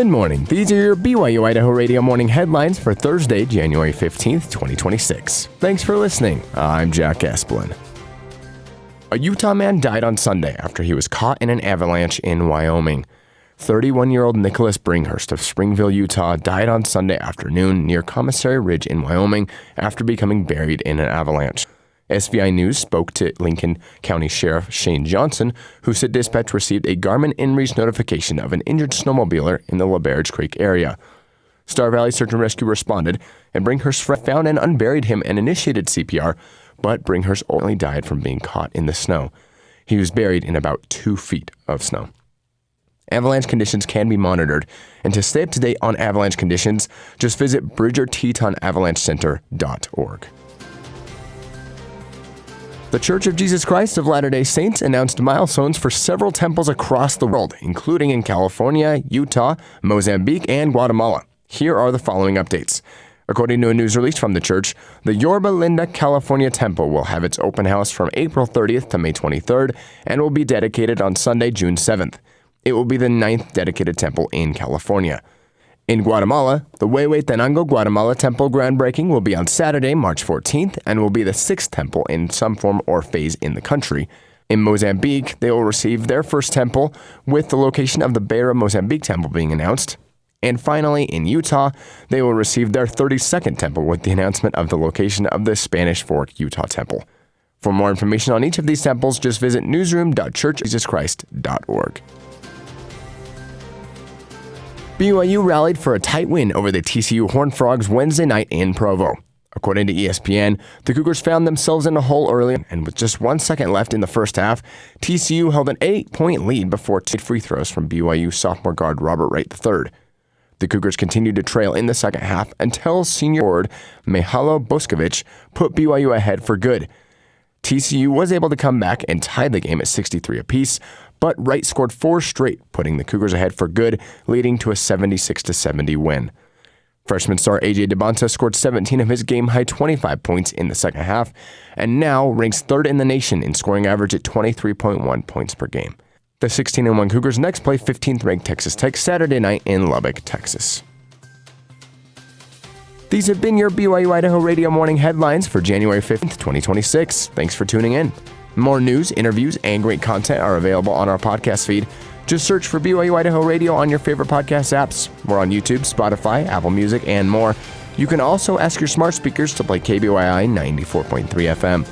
Good morning. These are your BYU-Idaho radio morning headlines for Thursday, January 15th, 2026. Thanks for listening. I'm Jack Esplin. A Utah man died on Sunday after he was caught in an avalanche in Wyoming. 31-year-old Nicholas Bringhurst of Springville, Utah, died on Sunday afternoon near Commissary Ridge in Wyoming after becoming buried in an avalanche. SVI News spoke to Lincoln County Sheriff Shane Johnson, who said dispatch received a Garmin InReach notification of an injured snowmobiler in the LaBerge Creek area. Star Valley Search and Rescue responded, and Bringhurst found and unburied him and initiated CPR, but Bringhurst ultimately died from being caught in the snow. He was buried in about 2 feet of snow. Avalanche conditions can be monitored, and to stay up to date on avalanche conditions, just visit BridgerTetonAvalancheCenter.org. The Church of Jesus Christ of Latter-day Saints announced milestones for several temples across the world, including in California, Utah, Mozambique, and Guatemala. Here are the following updates. According to a news release from the church, the Yorba Linda, California temple will have its open house from April 30th to May 23rd and will be dedicated on Sunday, June 7th. It will be the 9th dedicated temple in California. In Guatemala, the Huehuetenango Guatemala Temple groundbreaking will be on Saturday, March 14th, and will be the 6th temple in some form or phase in the country. In Mozambique, they will receive their first temple, with the location of the Beira Mozambique Temple being announced. And finally, in Utah, they will receive their 32nd temple with the announcement of the location of the Spanish Fork Utah Temple. For more information on each of these temples, just visit newsroom.churchjesuschrist.org. BYU rallied for a tight win over the TCU Horned Frogs Wednesday night in Provo. According to ESPN, the Cougars found themselves in a hole early, and with just 1 second left in the first half, TCU held an 8-point lead before 2 free throws from BYU sophomore guard Robert Wright III. The Cougars continued to trail in the second half until senior forward Mihajlo Boskovic put BYU ahead for good. TCU was able to come back and tie the game at 63 apiece, but Wright scored 4 straight, putting the Cougars ahead for good, leading to a 76-70 win. Freshman star A.J. DeBonta scored 17 of his game-high 25 points in the second half, and now ranks 3rd in the nation in scoring average at 23.1 points per game. The 16-1 Cougars next play 15th-ranked Texas Tech Saturday night in Lubbock, Texas. These have been your BYU-Idaho radio morning headlines for January 15th, 2026. Thanks for tuning in. More news, interviews, and great content are available on our podcast feed. Just search for BYU-Idaho Radio on your favorite podcast apps. We're on YouTube, Spotify, Apple Music, and more. You can also ask your smart speakers to play KBYI 94.3 FM.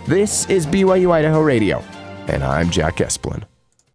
This is BYU-Idaho Radio, and I'm Jack Esplin.